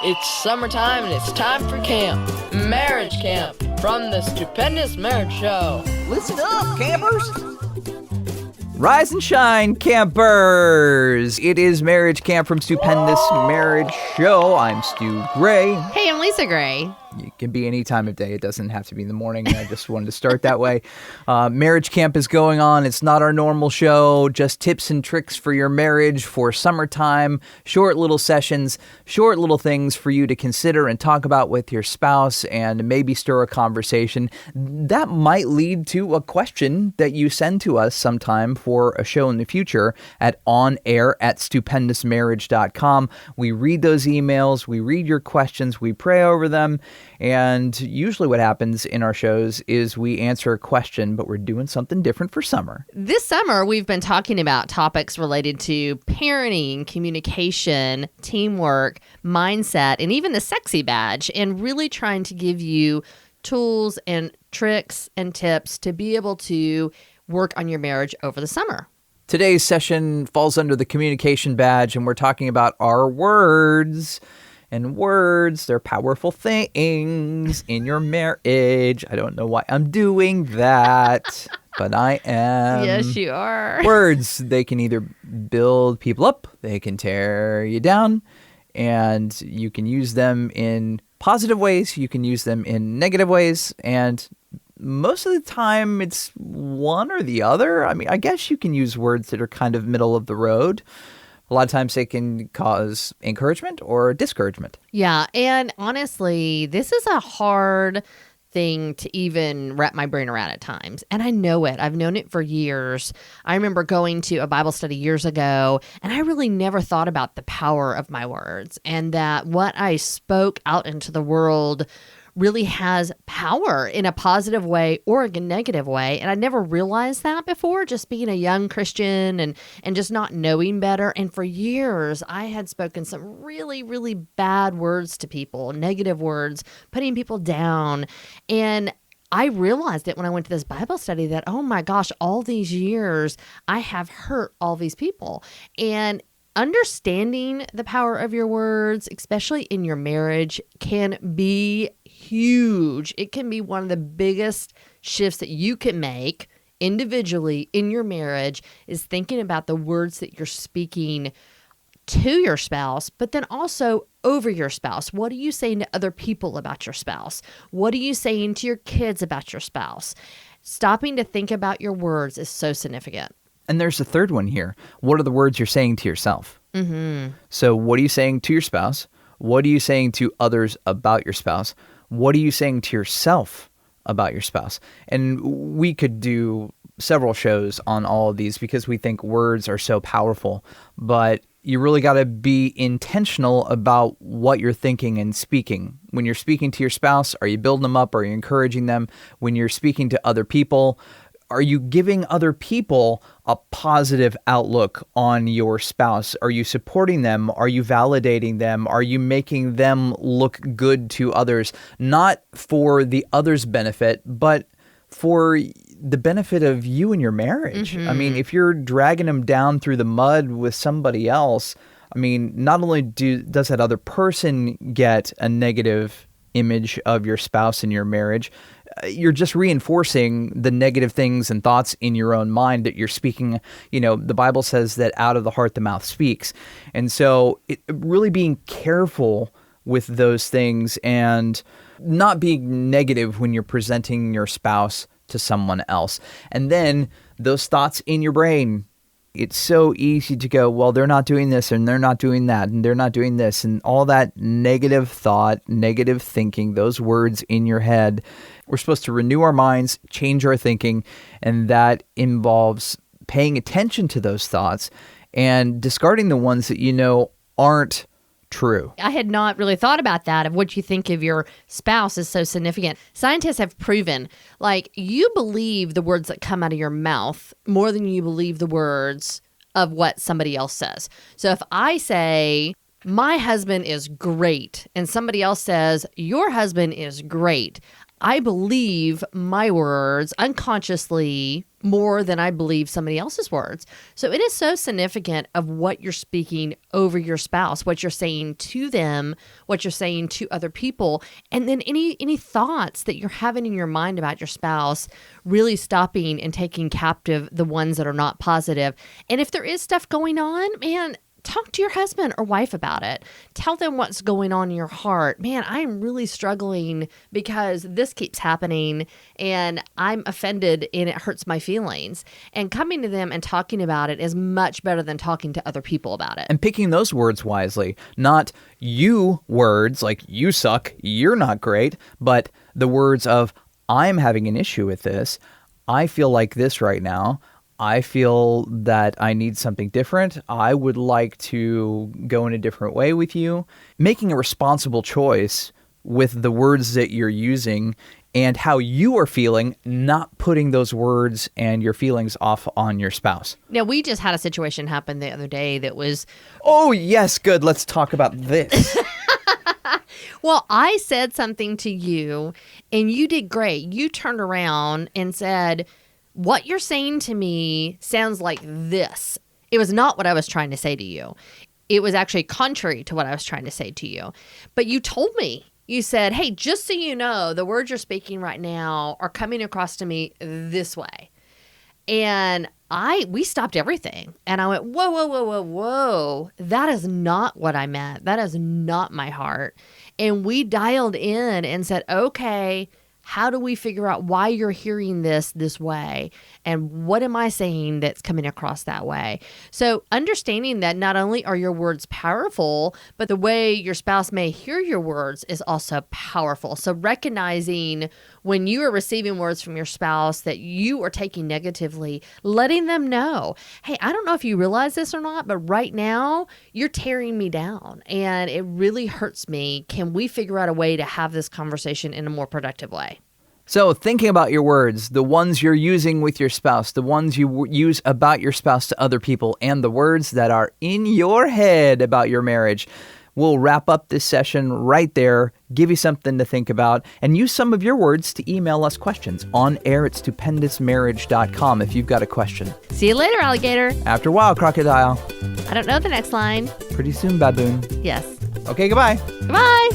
It's summertime and it's time for camp. Marriage Camp from the Stupendous Marriage Show. Listen up, campers! Rise and shine, campers! It is Marriage Camp from Stupendous Marriage Show. I'm Stu Gray. Hey, I'm Lisa Gray. It can be any time of day. It doesn't have to be in the morning. I just wanted to start that way. Marriage Camp is going on. It's not our normal show. Just tips and tricks for your marriage for summertime. Short little sessions, short little things for you to consider and talk about with your spouse and maybe stir a conversation. That might lead to a question that you send to us sometime for a show in the future at onair@stupendousmarriage.com. We read those emails. We read your questions. We pray over them. And usually what happens in our shows is we answer a question, but we're doing something different for summer. This summer, we've been talking about topics related to parenting, communication, teamwork, mindset, and even the sexy badge, and really trying to give you tools and tricks and tips to be able to work on your marriage over the summer. Today's session falls under the communication badge, and we're talking about our words. And words, they're powerful things in your marriage. I don't know why I'm doing that, but I am. Yes, you are. Words, they can either build people up, they can tear you down, and you can use them in positive ways, you can use them in negative ways, and most of the time it's one or the other. I mean, I guess you can use words that are kind of middle of the road. A lot of times they can cause encouragement or discouragement. Yeah, and honestly, this is a hard thing to even wrap my brain around at times. And I know it. I've known it for years. I remember going to a Bible study years ago, and I really never thought about the power of my words and that what I spoke out into the world really has power in a positive way or a negative way. And I never realized that before, just being a young Christian and just not knowing better. And for years, I had spoken some really, really bad words to people, negative words, putting people down. And I realized it when I went to this Bible study that, oh my gosh, all these years, I have hurt all these people. And understanding the power of your words, especially in your marriage, can be huge. It can be one of the biggest shifts that you can make individually in your marriage, is thinking about the words that you're speaking to your spouse, but then also over your spouse. What are you saying to other people about your spouse? What are you saying to your kids about your spouse? Stopping to think about your words is so significant. And there's a third one here. What are the words you're saying to yourself? Mm-hmm. So what are you saying to your spouse? What are you saying to others about your spouse? What are you saying to yourself about your spouse? And we could do several shows on all of these because we think words are so powerful. But you really got to be intentional about what you're thinking and speaking. When you're speaking to your spouse, are you building them up? Are you encouraging them? When you're speaking to other people, are you giving other people a positive outlook on your spouse? Are you supporting them? Are you validating them? Are you making them look good to others? Not for the other's benefit, but for the benefit of you and your marriage. Mm-hmm. I mean, if you're dragging them down through the mud with somebody else, I mean, not only does that other person get a negative image of your spouse in your marriage, you're just reinforcing the negative things and thoughts in your own mind that you're speaking. You know, the Bible says that out of the heart, the mouth speaks. And so really being careful with those things and not being negative when you're presenting your spouse to someone else. And then those thoughts in your brain, it's so easy to go, well, they're not doing this and they're not doing that and they're not doing this, and all that negative thought, negative thinking, those words in your head. We're supposed to renew our minds, change our thinking, and that involves paying attention to those thoughts and discarding the ones that you know aren't true. I had not really thought about that, of what you think of your spouse is so significant. Scientists have proven, like, you believe the words that come out of your mouth more than you believe the words of what somebody else says. So if I say, my husband is great, and somebody else says, your husband is great, I believe my words unconsciously more than I believe somebody else's words. So it is so significant of what you're speaking over your spouse, what you're saying to them, what you're saying to other people, and then any thoughts that you're having in your mind about your spouse, really stopping and taking captive the ones that are not positive. And if there is stuff going on, man, talk to your husband or wife about it. Tell them what's going on in your heart. Man, I'm really struggling because this keeps happening and I'm offended and it hurts my feelings. And coming to them and talking about it is much better than talking to other people about it. And picking those words wisely, not you words like you suck, you're not great, but the words of I'm having an issue with this. I feel like this right now. I feel that I need something different. I would like to go in a different way with you. Making a responsible choice with the words that you're using and how you are feeling, not putting those words and your feelings off on your spouse. Now, we just had a situation happen the other day that was... Oh, yes, good. Let's talk about this. Well, I said something to you and you did great. You turned around and said... What you're saying to me sounds like this. It was not what I was trying to say to you. It was actually contrary to what I was trying to say to you. But you told me, you said, hey, just so you know, the words you're speaking right now are coming across to me this way. And we stopped everything. And I went, whoa, whoa, whoa, whoa, whoa. That is not what I meant. That is not my heart. And we dialed in and said, okay, how do we figure out why you're hearing this way? And what am I saying that's coming across that way? So understanding that not only are your words powerful, but the way your spouse may hear your words is also powerful. So recognizing when you are receiving words from your spouse that you are taking negatively, letting them know, hey, I don't know if you realize this or not, but right now you're tearing me down and it really hurts me. Can we figure out a way to have this conversation in a more productive way? So thinking about your words, the ones you're using with your spouse, the ones you use about your spouse to other people, and the words that are in your head about your marriage, we'll wrap up this session right there, give you something to think about, and use some of your words to email us questions on air at stupendousmarriage.com if you've got a question. See you later, alligator. After a while, crocodile. I don't know the next line. Pretty soon, baboon. Yes. Okay, goodbye. Goodbye.